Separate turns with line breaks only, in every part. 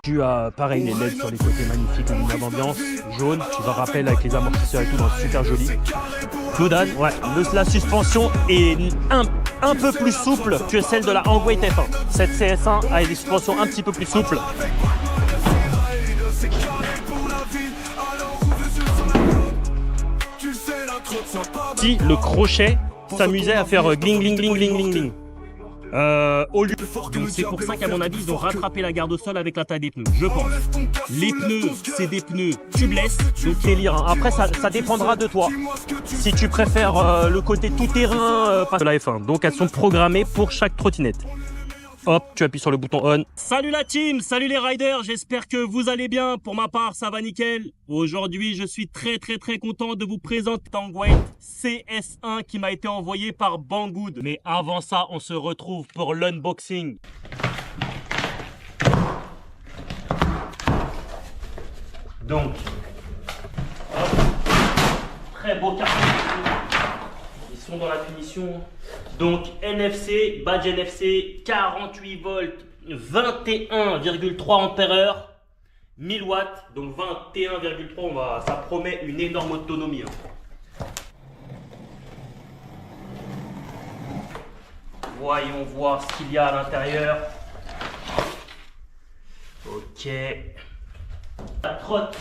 Tu as pareil les LED sur les côtés magnifiques, lumière d'ambiance, jaune, tu vas rappeler avec les amortisseurs et tout, donc super joli. Claudane, ouais, la suspension est un peu plus souple que celle de la Hangweight F1. Cette CS1 a des suspensions un petit peu plus souples. Si le crochet s'amusait à faire gling gling gling gling gling gling. Au lieu. Donc c'est pour ça qu'à mon avis ils ont rattrapé la garde au sol avec la taille des pneus, je pense. Les pneus, c'est des pneus tubeless, donc délire. Hein. Après ça dépendra de toi. Si tu préfères le côté tout terrain, pas de la F1. Donc elles sont programmées pour chaque trottinette. Hop, tu appuies sur le bouton on. Salut la team, salut les riders, j'espère que vous allez bien. Pour ma part, ça va nickel. Aujourd'hui, je suis très content de vous présenter Hangweight CS1 qui m'a été envoyé par Banggood. Mais avant ça, on se retrouve pour l'unboxing. Donc, hop, très beau carton. Ils sont dans la finition. Donc NFC, badge NFC, 48 volts, 21,3 ampères-heure, 1000 watts, donc 21,3, ça promet une énorme autonomie. Hein. Voyons voir ce qu'il y a à l'intérieur. Ok. La trotte.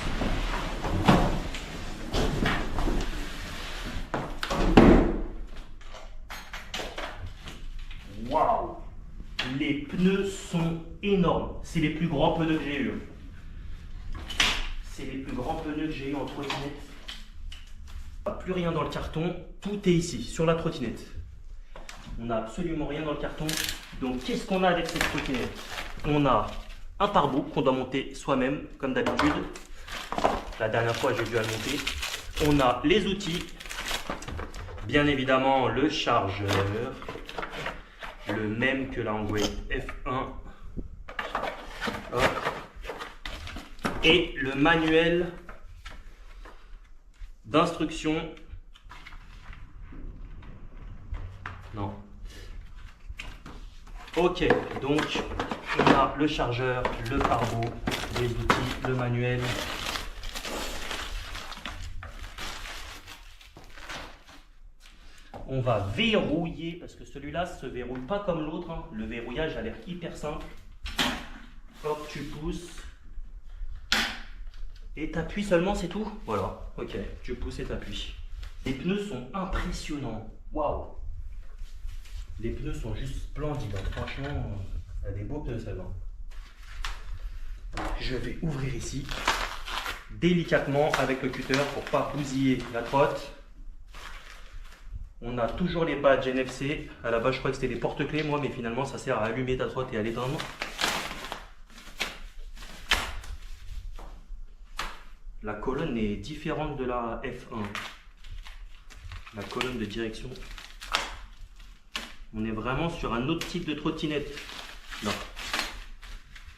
Waouh! Les pneus sont énormes. C'est les plus grands pneus que j'ai eu. C'est les plus grands pneus que j'ai eu en trottinette. Plus rien dans le carton. Tout est ici, sur la trottinette. On n'a absolument rien dans le carton. Donc, qu'est-ce qu'on a avec cette trottinette? On a un pare-boue qu'on doit monter soi-même, comme d'habitude. La dernière fois, j'ai dû le monter. On a les outils. Bien évidemment, le chargeur. Le même que la Hangweight F1. Hop. Et le manuel d'instruction. Non. Ok, donc on a le chargeur, le pare-boue, les outils, le manuel. On va verrouiller, parce que celui-là se verrouille pas comme l'autre. Hein. Le verrouillage a l'air hyper simple. Hop, tu pousses. Et t'appuies seulement, c'est tout? Voilà, ok, tu pousses et t'appuies. Les pneus sont impressionnants. Waouh! Les pneus sont juste splendides. Hein. Franchement, il y a des beaux pneus, celle-là. Je vais ouvrir ici, délicatement avec le cutter pour pas bousiller la trotte. On a toujours les badges NFC. À la base, je crois que c'était des porte-clés, moi, mais finalement, ça sert à allumer ta trotte et à l'éteindre. La colonne est différente de la F1. La colonne de direction. On est vraiment sur un autre type de trottinette. Là.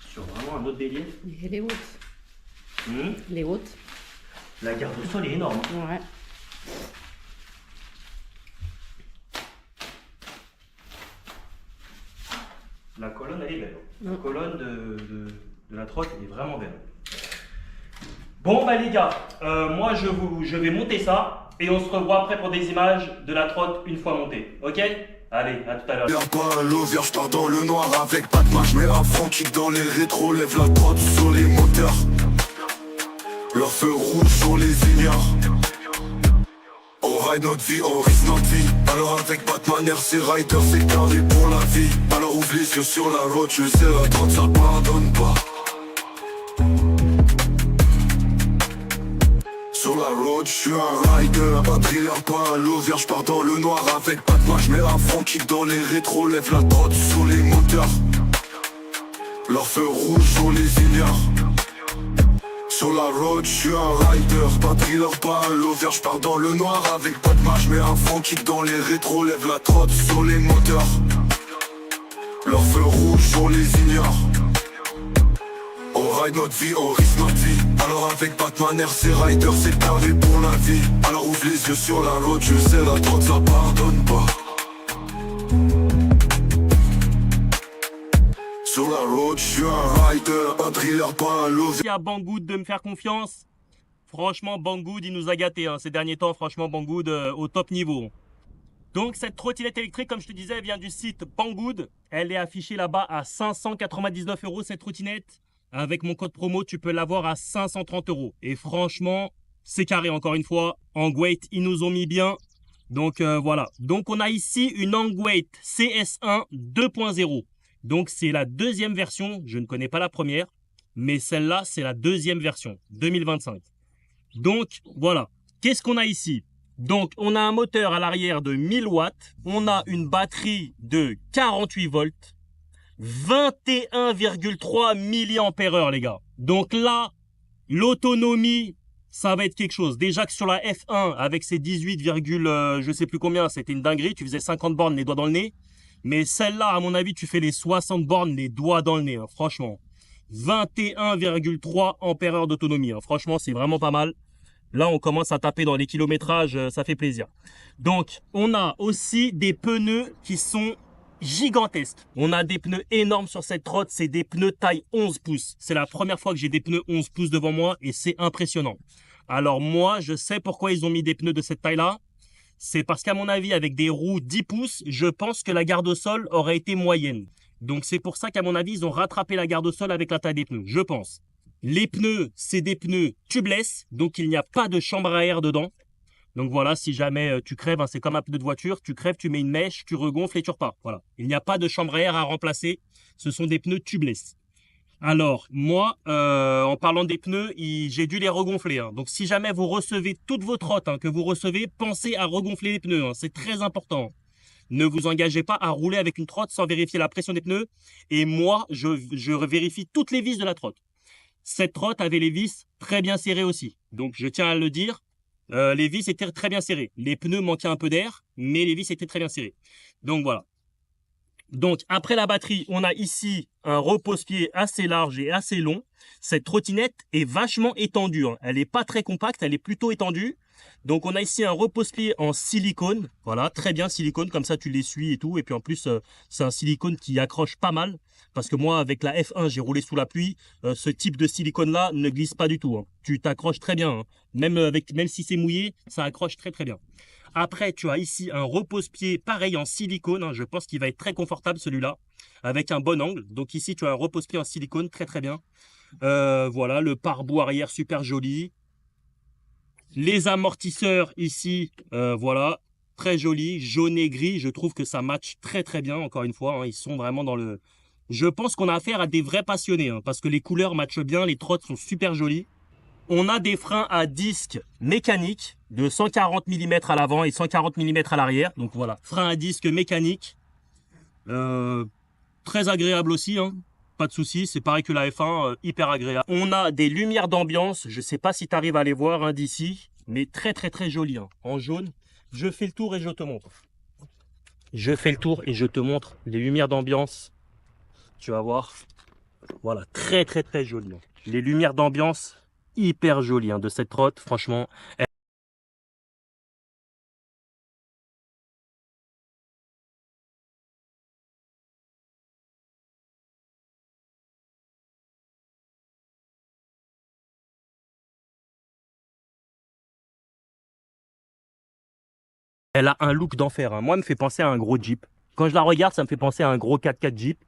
Sur vraiment un autre délire.
Elle est haute. Les hautes.
La garde au sol est énorme.
Ouais.
La colonne, elle est belle. La colonne de la trotte, elle est vraiment belle. Bon, bah les gars, moi je vais monter ça et on se revoit après pour des images de la trotte une fois montée. Ok? Allez, à tout à l'heure.
Y'a pas l'eau, je pars dans le noir avec pas de match, mais un front kick dans les rétros, lève la trotte sur les moteurs. Leur feu rouge sur les ignores. On ride notre vie, on risque notre vie. Alors avec Batman, RC Rider, c'est carré pour la vie. Alors ouvre les yeux sur la route, je sais la droite, ça pardonne pas. Sur la road, je suis un rider, pas driller, pas un lover, je pars dans le noir avec Batman, je mets un front kick dans les rétros, lève la droite sur les moteurs. Leur feu rouge sur les ignores. Sur la road, je suis un rider, pas driller, pas un lover, je pars dans le noir avec Batman, je mets un front kick dans les rétros, lève la trotte sur les moteurs. Leur feu rouge sur les ignores. On ride notre vie, on risque notre vie. Alors avec Batman, RC Rider, c'est carré pour la vie. Alors ouvre les yeux sur la road, je sais la droite, ça pardonne pas. Sur la road, je suis un rider, un driller, pas un loser.
Merci à Banggood de me faire confiance. Franchement, Banggood, il nous a gâtés hein, ces derniers temps. Franchement, Banggood au top niveau. Donc, cette trottinette électrique, comme je te disais, elle vient du site Banggood. Elle est affichée là-bas à 599 € cette trottinette. Avec mon code promo, tu peux l'avoir à 530 €. Et franchement, c'est carré encore une fois. Hangweight, ils nous ont mis bien. Donc, voilà. Donc, on a ici une Hangweight CS1 2.0. Donc, c'est la deuxième version. Je ne connais pas la première. Mais celle-là, c'est la deuxième version, 2025. Donc, voilà. Qu'est-ce qu'on a ici? Donc, on a un moteur à l'arrière de 1000 watts. On a une batterie de 48 volts. 21,3 mAh, les gars. Donc là, l'autonomie, ça va être quelque chose. Déjà que sur la F1, avec ses 18, je sais plus combien, c'était une dinguerie. Tu faisais 50 bornes les doigts dans le nez. Mais celle-là, à mon avis, tu fais les 60 bornes les doigts dans le nez, hein, franchement. 21,3 ampères-heure d'autonomie. Hein. Franchement, c'est vraiment pas mal. Là, on commence à taper dans les kilométrages, ça fait plaisir. Donc, on a aussi des pneus qui sont gigantesques. On a des pneus énormes sur cette trotte, c'est des pneus taille 11 pouces. C'est la première fois que j'ai des pneus 11 pouces devant moi et c'est impressionnant. Alors moi, je sais pourquoi ils ont mis des pneus de cette taille-là. C'est parce qu'à mon avis, avec des roues 10 pouces, je pense que la garde au sol aurait été moyenne. Donc, c'est pour ça qu'à mon avis, ils ont rattrapé la garde au sol avec la taille des pneus, je pense. Les pneus, c'est des pneus tubeless, donc il n'y a pas de chambre à air dedans. Donc voilà, si jamais tu crèves, hein, c'est comme un pneu de voiture, tu crèves, tu mets une mèche, tu regonfles et tu repars. Voilà, il n'y a pas de chambre à air à remplacer, ce sont des pneus tubeless. Alors, moi, en parlant des pneus, j'ai dû les regonfler. Hein. Donc si jamais vous recevez toutes vos trottes hein, que vous recevez, pensez à regonfler les pneus, hein, c'est très important. Ne vous engagez pas à rouler avec une trotte sans vérifier la pression des pneus. Et moi, je vérifie toutes les vis de la trotte. Cette trotte avait les vis très bien serrées aussi. Donc, je tiens à le dire, les vis étaient très bien serrées. Les pneus manquaient un peu d'air, mais les vis étaient très bien serrées. Donc, voilà. Donc, après la batterie, on a ici un repose-pied assez large et assez long. Cette trottinette est vachement étendue. Hein. Elle n'est pas très compacte, elle est plutôt étendue. Donc, on a ici un repose-pied en silicone. Voilà, très bien silicone, comme ça tu l'essuies et tout. Et puis en plus, c'est un silicone qui accroche pas mal. Parce que moi, avec la F1, j'ai roulé sous la pluie. Ce type de silicone-là ne glisse pas du tout. Hein. Tu t'accroches très bien. Hein. Même si c'est mouillé, ça accroche très très bien. Après, tu as ici un repose-pied pareil en silicone. Hein. Je pense qu'il va être très confortable celui-là. Avec un bon angle. Donc ici, tu as un repose-pied en silicone, très très bien. Voilà, le pare-boue arrière super joli. Les amortisseurs ici, voilà, très jolis, jaune et gris. Je trouve que ça match très très bien, encore une fois. Hein, ils sont vraiment dans le... Je pense qu'on a affaire à des vrais passionnés, hein, parce que les couleurs matchent bien, les trottes sont super jolies. On a des freins à disque mécaniques de 140 mm à l'avant et 140 mm à l'arrière. Donc voilà, frein à disque mécanique. Très agréable aussi, hein. Pas de souci, c'est pareil que la F1, hyper agréable. On a des lumières d'ambiance, je sais pas si tu arrives à les voir hein, d'ici, mais très très très jolies, hein, en jaune. Je fais le tour et je te montre. Je fais le tour et je te montre les lumières d'ambiance. Tu vas voir. Voilà, très très très jolies. Hein. Les lumières d'ambiance, hyper jolies hein, de cette trotte, franchement. Elle a un look d'enfer. Hein. Moi, elle me fait penser à un gros Jeep. Quand je la regarde, ça me fait penser à un gros 4x4 Jeep.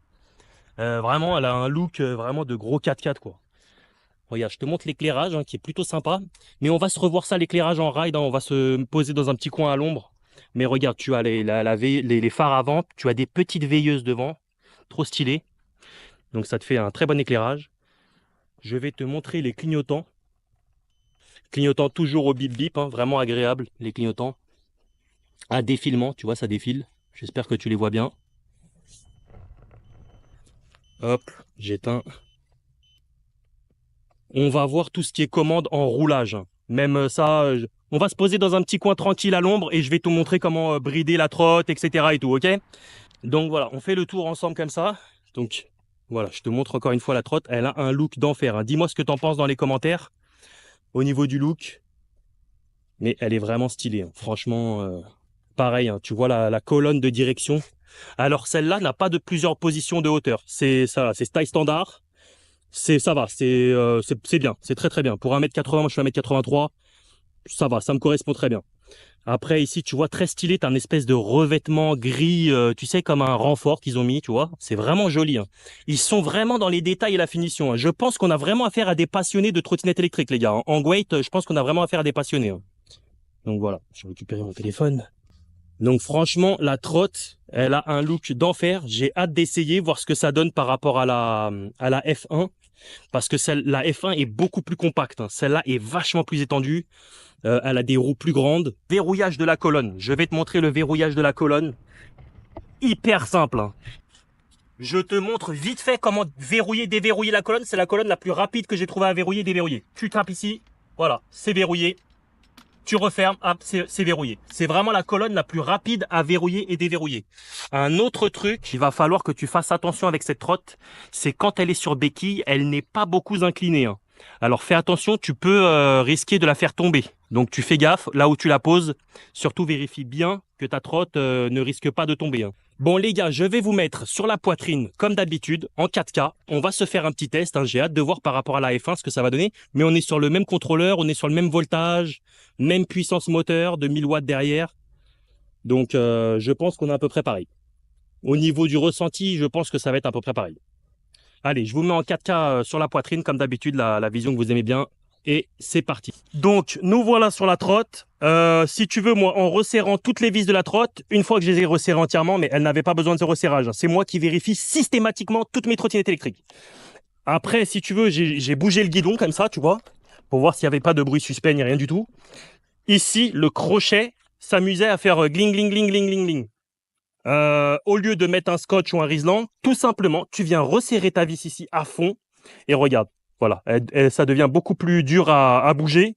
Vraiment, elle a un look vraiment de gros 4x4 quoi. Regarde, je te montre l'éclairage hein, qui est plutôt sympa. Mais on va se revoir ça, l'éclairage en ride. Hein. On va se poser dans un petit coin à l'ombre. Mais regarde, tu as les phares avant. Tu as des petites veilleuses devant. Trop stylé. Donc ça te fait un très bon éclairage. Je vais te montrer les clignotants. Clignotants toujours au bip bip. Hein, vraiment agréable les clignotants. À défilement, tu vois, ça défile. J'espère que tu les vois bien. Hop, j'éteins. On va voir tout ce qui est commande en roulage. Même ça, on va se poser dans un petit coin tranquille à l'ombre et je vais te montrer comment brider la trotte, etc. et tout, ok? Donc voilà, on fait le tour ensemble comme ça. Donc voilà, je te montre encore une fois la trotte. Elle a un look d'enfer. Hein. Dis-moi ce que tu en penses dans les commentaires au niveau du look. Mais elle est vraiment stylée. Hein. Franchement, pareil, hein. Tu vois la colonne de direction. Alors celle-là n'a pas de plusieurs positions de hauteur. C'est ça, c'est taille standard. Ça va, c'est bien, c'est très très bien. Pour 1m80, moi je suis 1m83, ça va, ça me correspond très bien. Après ici, tu vois, très stylé, t'as un espèce de revêtement gris, tu sais, comme un renfort qu'ils ont mis, tu vois. C'est vraiment joli. Hein. Ils sont vraiment dans les détails et la finition. Hein. Je pense qu'on a vraiment affaire à des passionnés de trottinettes électriques, les gars. En Kuwait, je pense qu'on a vraiment affaire à des passionnés. Hein. Donc voilà, je vais récupérer mon téléphone. Donc franchement, la trotte, elle a un look d'enfer. J'ai hâte d'essayer, voir ce que ça donne par rapport à la F1. Parce que la F1 est beaucoup plus compacte. Hein. Celle-là est vachement plus étendue. Elle a des roues plus grandes. Verrouillage de la colonne. Je vais te montrer le verrouillage de la colonne. Hyper simple. Hein. Je te montre vite fait comment verrouiller, déverrouiller la colonne. C'est la colonne la plus rapide que j'ai trouvé à verrouiller, déverrouiller. Tu tapes ici. Voilà, c'est verrouillé. Tu refermes, hop, c'est verrouillé. C'est vraiment la colonne la plus rapide à verrouiller et déverrouiller. Un autre truc, il va falloir que tu fasses attention avec cette trotte, c'est quand elle est sur béquille, elle n'est pas beaucoup inclinée. Hein. Alors fais attention, tu peux risquer de la faire tomber. Donc tu fais gaffe, là où tu la poses, surtout vérifie bien que ta trotte ne risque pas de tomber. Hein. Bon les gars, je vais vous mettre sur la poitrine, comme d'habitude, en 4K. On va se faire un petit test, hein. J'ai hâte de voir par rapport à la F1 ce que ça va donner. Mais on est sur le même contrôleur, on est sur le même voltage, même puissance moteur, de 1000 watts derrière. Donc je pense qu'on est à peu près pareil. Au niveau du ressenti, je pense que ça va être à peu près pareil. Allez, je vous mets en 4K sur la poitrine, comme d'habitude, la vision que vous aimez bien. Et c'est parti. Donc, nous voilà sur la trotte. Si tu veux, moi, en resserrant toutes les vis de la trotte, une fois que je les ai resserrées entièrement, mais elles n'avaient pas besoin de ce resserrage. C'est moi qui vérifie systématiquement toutes mes trottinettes électriques. Après, si tu veux, j'ai bougé le guidon comme ça, tu vois, pour voir s'il n'y avait pas de bruit suspect ni rien du tout. Ici, le crochet s'amusait à faire gling, gling, gling, gling, gling, gling. Au lieu de mettre un scotch ou un Riesland, tout simplement, tu viens resserrer ta vis ici à fond et regarde. Voilà, ça devient beaucoup plus dur à bouger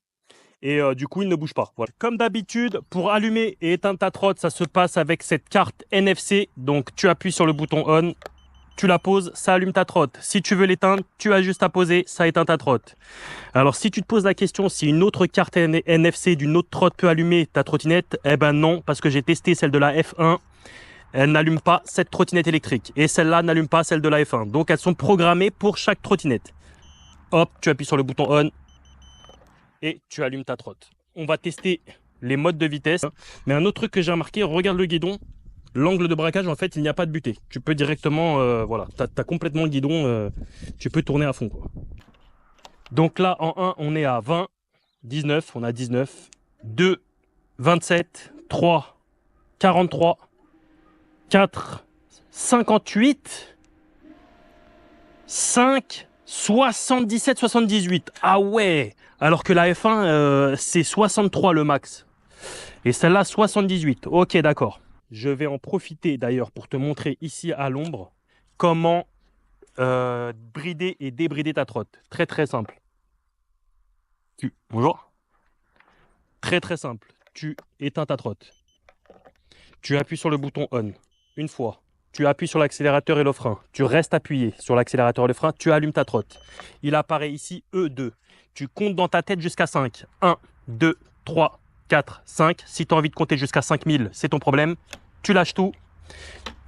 et du coup, il ne bouge pas. Voilà. Comme d'habitude, pour allumer et éteindre ta trotte, ça se passe avec cette carte NFC. Donc, tu appuies sur le bouton on, tu la poses, ça allume ta trotte. Si tu veux l'éteindre, tu as juste à poser, ça éteint ta trotte. Alors, si tu te poses la question si une autre carte NFC d'une autre trotte peut allumer ta trottinette, eh ben non, parce que j'ai testé celle de la F1. Elle n'allume pas cette trottinette électrique et celle-là n'allume pas celle de la F1. Donc, elles sont programmées pour chaque trottinette. Hop, tu appuies sur le bouton on et tu allumes ta trotte. On va tester les modes de vitesse. Mais un autre truc que j'ai remarqué, regarde le guidon. L'angle de braquage, en fait, il n'y a pas de butée. Tu peux directement, voilà, tu as complètement le guidon, tu peux tourner à fond, quoi. Donc là, en 1, on est à 20, 19, on a 19, 2, 27, 3, 43, 4, 58, 5, 77, 78. Ah ouais. Alors que la F1, c'est 63 le max. Et celle-là, 78. Ok, d'accord. Je vais en profiter d'ailleurs pour te montrer ici à l'ombre comment brider et débrider ta trotte. Très très simple. Bonjour. Très très simple. Tu éteins ta trotte. Tu appuies sur le bouton on. Une fois. Tu appuies sur l'accélérateur et le frein. Tu restes appuyé sur l'accélérateur et le frein. Tu allumes ta trotte. Il apparaît ici E2. Tu comptes dans ta tête jusqu'à 5. 1, 2, 3, 4, 5. Si tu as envie de compter jusqu'à 5000, c'est ton problème. Tu lâches tout.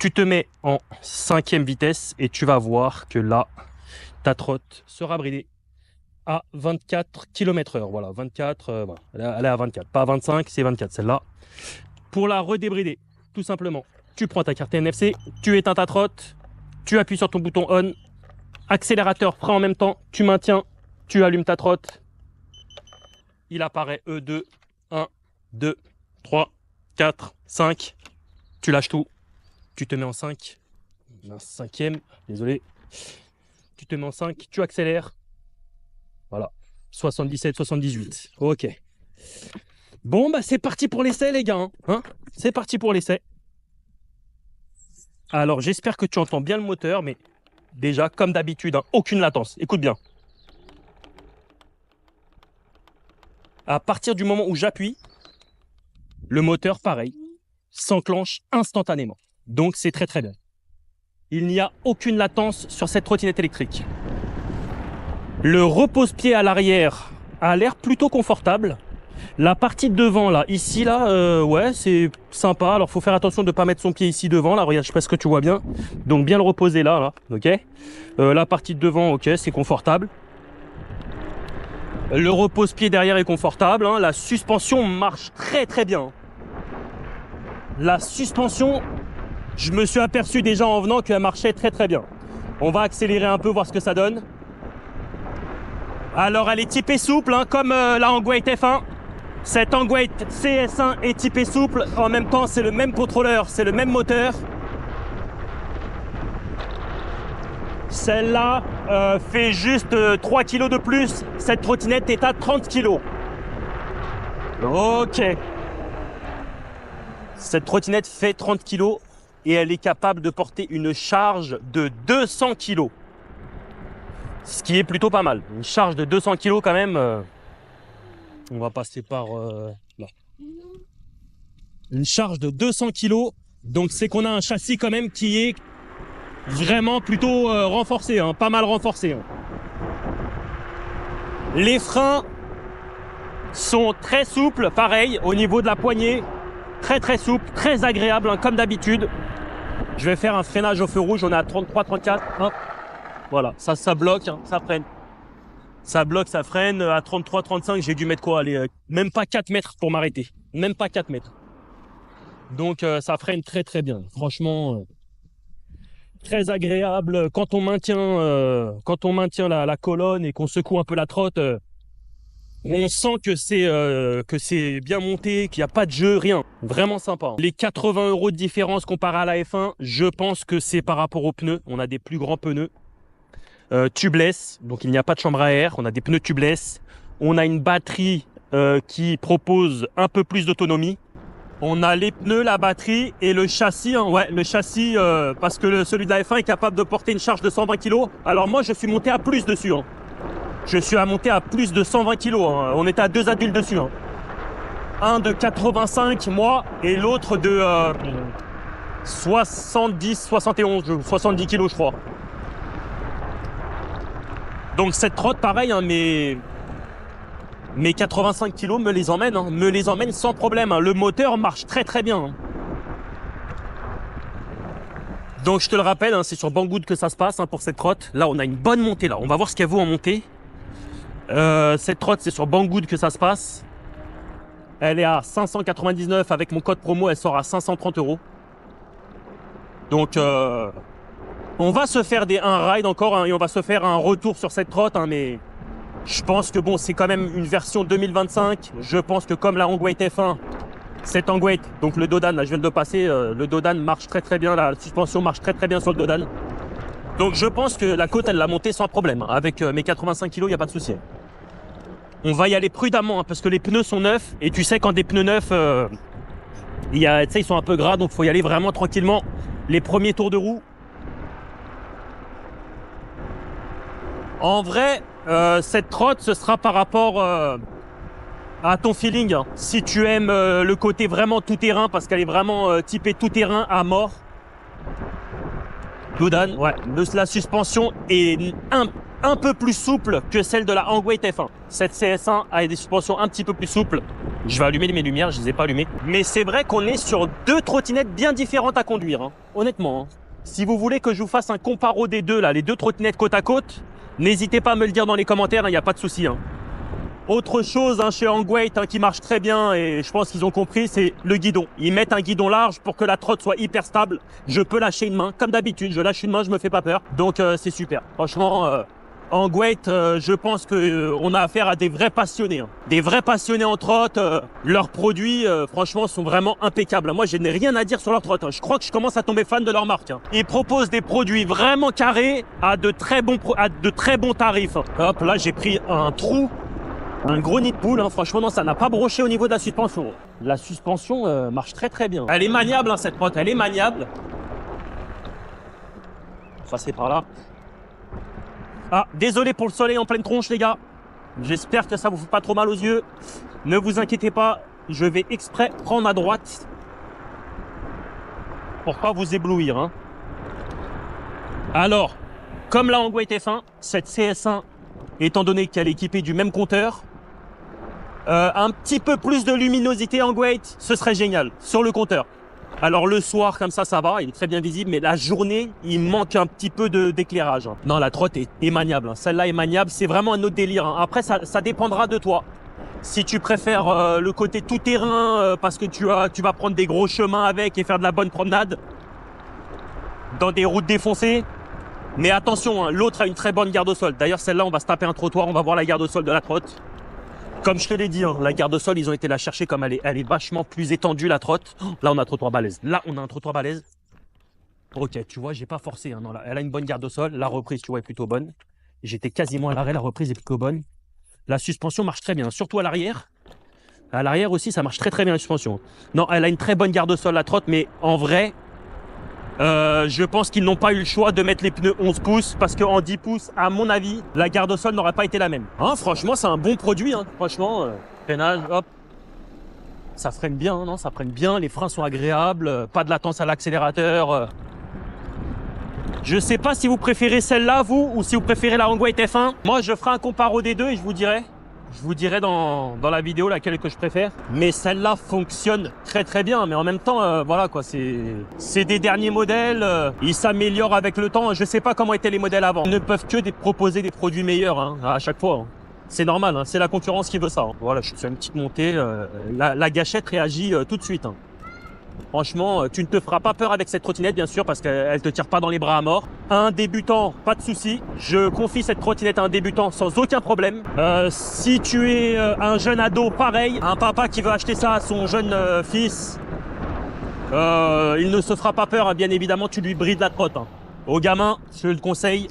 Tu te mets en 5e vitesse et tu vas voir que là, ta trotte sera bridée à 24 km/h. Voilà, 24. Voilà. Elle est à 24. Pas à 25, c'est 24 celle-là. Pour la redébrider, tout simplement. Tu prends ta carte NFC, tu éteins ta trotte, tu appuies sur ton bouton on, accélérateur, frein en même temps, tu maintiens, tu allumes ta trotte. Il apparaît E2, 1, 2, 3, 4, 5. Tu lâches tout, tu te mets en 5. Un 5e, désolé. Tu te mets en 5, tu accélères. Voilà, 77, 78. Ok. Bon, bah c'est parti pour l'essai, les gars. Hein, c'est parti pour l'essai. Alors, j'espère que tu entends bien le moteur, mais déjà, comme d'habitude, hein, aucune latence. Écoute bien. À partir du moment où j'appuie, le moteur, pareil, s'enclenche instantanément. Donc, c'est très très bien. Il n'y a aucune latence sur cette trottinette électrique. Le repose-pied à l'arrière a l'air plutôt confortable. La partie de devant là, ici là, ouais, c'est sympa. Alors faut faire attention de ne pas mettre son pied ici devant. Là, regarde, je sais pas ce que tu vois bien. Donc bien le reposer là, ok. La partie de devant, ok, c'est confortable. Le repose-pied derrière est confortable. Hein. La suspension marche très très bien. La suspension, je me suis aperçu déjà en venant qu'elle marchait très très bien. On va accélérer un peu, voir ce que ça donne. Alors elle est typée souple, hein, comme la Hangweight F1. Cette Hangweight CS1 est typée souple. En même temps, c'est le même contrôleur, c'est le même moteur. Celle-là fait juste 3 kg de plus. Cette trottinette est à 30 kg. Ok. Cette trottinette fait 30 kg et elle est capable de porter une charge de 200 kg. Ce qui est plutôt pas mal. Une charge de 200 kg quand même. On va passer par là. Une charge de 200 kg. Donc c'est qu'on a un châssis quand même qui est vraiment plutôt renforcé, hein, pas mal renforcé. Hein. Les freins sont très souples, pareil, au niveau de la poignée. Très très souple, très agréable, hein, comme d'habitude. Je vais faire un freinage au feu rouge, on est à 33, 34. Hop. Voilà, ça bloque, hein, ça freine. Ça bloque, ça freine. À 33, 35, j'ai dû mettre quoi? Allez, même pas 4 mètres pour m'arrêter. Même pas 4 mètres. Donc ça freine très très bien. Franchement, très agréable. Quand on maintient la colonne et qu'on secoue un peu la trotte, on sent que c'est bien monté, qu'il n'y a pas de jeu, rien. Vraiment sympa. Les 80 € de différence comparé à la F1, je pense que c'est par rapport aux pneus. On a des plus grands pneus. Tubeless, donc il n'y a pas de chambre à air. On a des pneus tubeless. On a une batterie qui propose un peu plus d'autonomie. On a les pneus, la batterie et le châssis. Hein, ouais, le châssis, parce que celui de la F1 est capable de porter une charge de 120 kg. Alors moi, je suis monté à plus dessus. Hein. Je suis monté à plus de 120 kg. Hein. On était à 2 adultes dessus. Hein. Un de 85, moi, et l'autre de 70, 71, 70 kg, je crois. Donc cette trotte, pareil, hein, mes 85 kg me les emmène, hein, me les emmène sans problème. Hein. Le moteur marche très très bien. Hein. Donc je te le rappelle, hein, c'est sur Banggood que ça se passe hein, pour cette trotte. Là, on a une bonne montée. Là, on va voir ce qu'elle vaut en montée. Cette trotte, c'est sur Banggood que ça se passe. Elle est à 599 avec mon code promo, elle sort à 530 €. Donc on va se faire un ride encore hein, et on va se faire un retour sur cette trotte, hein, mais je pense que bon, c'est quand même une version 2025. Je pense que comme la Hangweight F1, cette Hangweight, donc le Dodan, là je viens de le passer, le Dodan marche très très bien, la suspension marche très très bien sur le Dodan. Donc je pense que la côte elle l'a montée sans problème. Hein. Avec mes 85 kg, il n'y a pas de souci. On va y aller prudemment hein, parce que les pneus sont neufs et tu sais quand des pneus neufs, ils sont un peu gras, donc il faut y aller vraiment tranquillement. Les premiers tours de roue. En vrai, cette trotte, ce sera par rapport à ton feeling. Hein. Si tu aimes le côté vraiment tout-terrain, parce qu'elle est vraiment typée tout-terrain à mort. Dodan, ouais. La suspension est un peu plus souple que celle de la Hangweight F1. Cette CS1 a des suspensions un petit peu plus souples. Je vais allumer mes lumières, je les ai pas allumées. Mais c'est vrai qu'on est sur deux trottinettes bien différentes à conduire. Hein. Honnêtement, hein. Si vous voulez que je vous fasse un comparo des deux, là, les deux trottinettes côte à côte, n'hésitez pas à me le dire dans les commentaires, il n'y a pas de souci. Hein. Autre chose hein, chez Hangweight hein, qui marche très bien, et je pense qu'ils ont compris, c'est le guidon. Ils mettent un guidon large pour que la trotte soit hyper stable. Je peux lâcher une main, comme d'habitude, je lâche une main, je me fais pas peur. Donc c'est super. Franchement, Hangweight, je pense qu'on a affaire à des vrais passionnés. Hein. Des vrais passionnés en trotte. Leurs produits, franchement, sont vraiment impeccables. Moi, je n'ai rien à dire sur leur trotte. Hein. Je crois que je commence à tomber fan de leur marque. Hein. Ils proposent des produits vraiment carrés à de très bons tarifs. Hein. Hop, là, j'ai pris un trou. Un gros nid de poule, hein. Franchement, non, ça n'a pas broché au niveau de la suspension. La suspension marche très très bien. Elle est maniable, hein, cette trotte, elle est maniable. Passer par là. Ah, désolé pour le soleil en pleine tronche, les gars. J'espère que ça vous fait pas trop mal aux yeux. Ne vous inquiétez pas, je vais exprès prendre à droite pour pas vous éblouir. Hein. Alors, comme la Hangweight F1, cette CS1, étant donné qu'elle est équipée du même compteur, Un petit peu plus de luminosité en weight, ce serait génial, sur le compteur. Alors le soir, comme ça va, il est très bien visible, mais la journée, il manque un petit peu d'éclairage. Non, la trotte est maniable, hein. Celle-là est maniable, c'est vraiment un autre délire, hein. Après, ça dépendra de toi. Si tu préfères le côté tout-terrain, parce que tu vas prendre des gros chemins avec et faire de la bonne promenade, dans des routes défoncées. Mais attention, hein, l'autre a une très bonne garde au sol. D'ailleurs, celle-là, on va se taper un trottoir, on va voir la garde au sol de la trotte. Comme je te l'ai dit, hein, la garde au sol, ils ont été la chercher comme elle est vachement plus étendue, la trotte. Là, on a un trottoir balèze. Là, on a un trottoir balèze. Ok, tu vois, j'ai pas forcé. Hein, non, là, elle a une bonne garde au sol. La reprise, tu vois, est plutôt bonne. J'étais quasiment à l'arrêt, la reprise est plutôt bonne. La suspension marche très bien, surtout à l'arrière. À l'arrière aussi, ça marche très très bien la suspension. Non, elle a une très bonne garde au sol, la trotte, mais en vrai, je pense qu'ils n'ont pas eu le choix de mettre les pneus 11 pouces parce qu'en 10 pouces, à mon avis, la garde au sol n'aurait pas été la même. Hein, franchement, c'est un bon produit. Hein. Franchement, freinage, hop. Ça freine bien, non? Ça freine bien, les freins sont agréables, pas de latence à l'accélérateur. Je sais pas si vous préférez celle-là, vous, ou si vous préférez la Hongway F1. Moi, je ferai un comparo des deux et je vous dirai. Je vous dirai dans la vidéo laquelle que je préfère. Mais celle-là fonctionne très très bien. Mais en même temps, voilà quoi, c'est des derniers modèles. Ils s'améliorent avec le temps. Je sais pas comment étaient les modèles avant. Ils ne peuvent que proposer des produits meilleurs hein, à chaque fois. Hein. C'est normal, hein, c'est la concurrence qui veut ça. Hein. Voilà, je suis sur une petite montée. La gâchette réagit tout de suite. Hein. Franchement, tu ne te feras pas peur avec cette trottinette, bien sûr, parce qu'elle te tire pas dans les bras à mort. Un débutant, pas de souci. Je confie cette trottinette à un débutant sans aucun problème. Si tu es un jeune ado, pareil, un papa qui veut acheter ça à son jeune fils, il ne se fera pas peur, hein, bien évidemment, tu lui brides la trotte. Hein. Au gamin, je le conseille.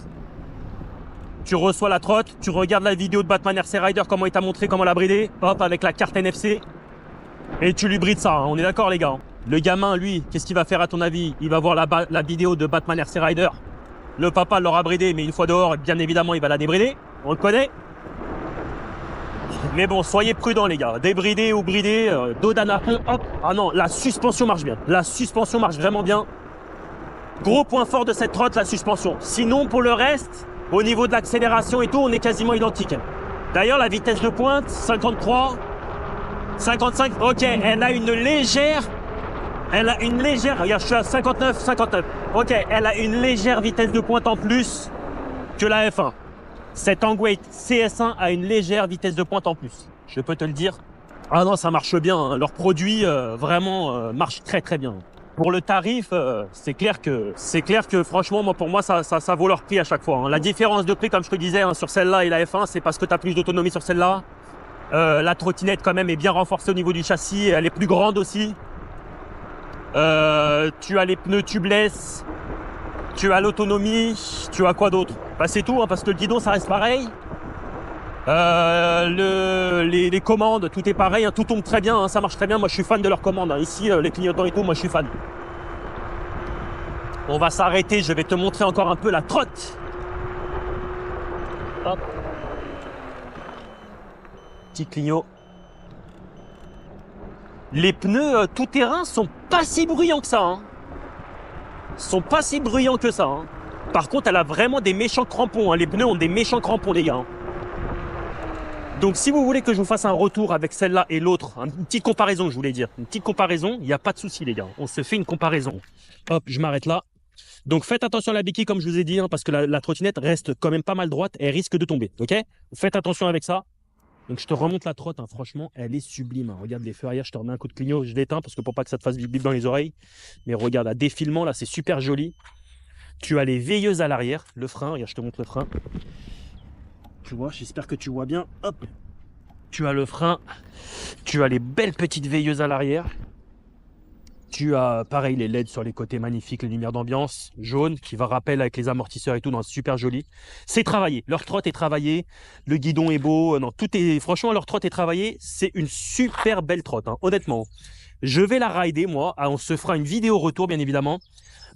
Tu reçois la trotte, tu regardes la vidéo de Batman RC Rider, comment il t'a montré comment la brider, hop, avec la carte NFC, et tu lui brides ça, hein. On est d'accord les gars hein. Le gamin, lui, qu'est-ce qu'il va faire à ton avis? Il va voir la vidéo de Batman RC Rider. Le papa l'aura bridé, mais une fois dehors, bien évidemment, il va la débrider. On le connaît. Mais bon, soyez prudents, les gars. Débrider ou brider, Dodana, hop. Ah non, la suspension marche bien. La suspension marche vraiment bien. Gros point fort de cette trotte, la suspension. Sinon, pour le reste, au niveau de l'accélération et tout, on est quasiment identique. D'ailleurs, la vitesse de pointe, 53, 55. Ok, elle a une légère... regarde, je suis à 59. Ok, elle a une légère vitesse de pointe en plus que la F1. Cette Hongway CS1 a une légère vitesse de pointe en plus. Je peux te le dire. Ah non, ça marche bien. Hein. Leur produit, vraiment, marche très très bien. Pour le tarif, c'est clair que franchement, pour moi, ça vaut leur prix à chaque fois. Hein. La différence de prix, comme je te disais, hein, sur celle-là et la F1, c'est parce que tu as plus d'autonomie sur celle-là. La trottinette, quand même, est bien renforcée au niveau du châssis. Elle est plus grande aussi. Tu as les pneus tubeless, tu as l'autonomie, tu as quoi d'autre? Bah c'est tout, hein, parce que le guidon ça reste pareil. Les commandes, tout est pareil, hein, tout tombe très bien, hein, ça marche très bien. Moi je suis fan de leurs commandes. Hein. Ici, les clignotants et tout, moi je suis fan. On va s'arrêter, je vais te montrer encore un peu la trotte. Hop. Petit clignot. Les pneus tout-terrain sont pas si bruyants que ça. Hein. Sont pas si bruyants que ça. Hein. Par contre, elle a vraiment des méchants crampons. Hein. Les pneus ont des méchants crampons, les gars. Hein. Donc, si vous voulez que je vous fasse un retour avec celle-là et l'autre, une petite comparaison, je voulais dire. Une petite comparaison, il n'y a pas de souci, les gars. On se fait une comparaison. Hop, je m'arrête là. Donc, faites attention à la béquille, comme je vous ai dit, hein, parce que la trottinette reste quand même pas mal droite. Elle risque de tomber, ok? Faites attention avec ça. Donc je te remonte la trotte, hein. Franchement, elle est sublime. Hein. Regarde les feux arrière, je te remets un coup de clignot, je l'éteins parce que pour pas que ça te fasse bip bip dans les oreilles. Mais regarde, à défilement, là, c'est super joli. Tu as les veilleuses à l'arrière, le frein, regarde, je te montre le frein. Tu vois, j'espère que tu vois bien. Hop, tu as le frein, tu as les belles petites veilleuses à l'arrière. Tu as, pareil, les LED sur les côtés magnifiques, les lumières d'ambiance, jaune, qui va rappeler avec les amortisseurs et tout, non, super joli. C'est travaillé, leur trotte est travaillée, le guidon est beau, non, tout est, franchement, leur trotte est travaillée, c'est une super belle trotte, hein, honnêtement. Je vais la rider, moi, on se fera une vidéo retour, bien évidemment,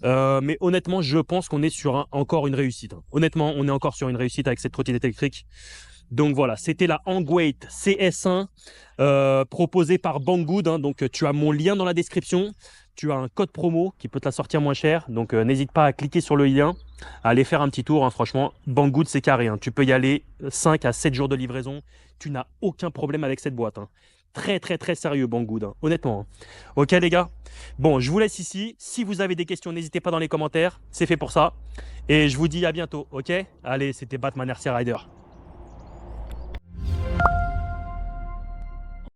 mais honnêtement, je pense qu'on est sur encore une réussite. Hein. Honnêtement, on est encore sur une réussite avec cette trottinette électrique. Donc voilà, c'était la Hongway CS1 proposée par Banggood. Hein, donc tu as mon lien dans la description. tu as un code promo qui peut te la sortir moins cher. Donc, n'hésite pas à cliquer sur le lien, à aller faire un petit tour. Hein. Franchement, Banggood, c'est carré. Hein. Tu peux y aller 5 à 7 jours de livraison. Tu n'as aucun problème avec cette boîte. Hein. Très, très, très sérieux, Banggood. Hein. Honnêtement. Hein. Ok, les gars. Bon, je vous laisse ici. Si vous avez des questions, n'hésitez pas dans les commentaires. C'est fait pour ça. Et je vous dis à bientôt. Ok? Allez, c'était Batman RC Rider.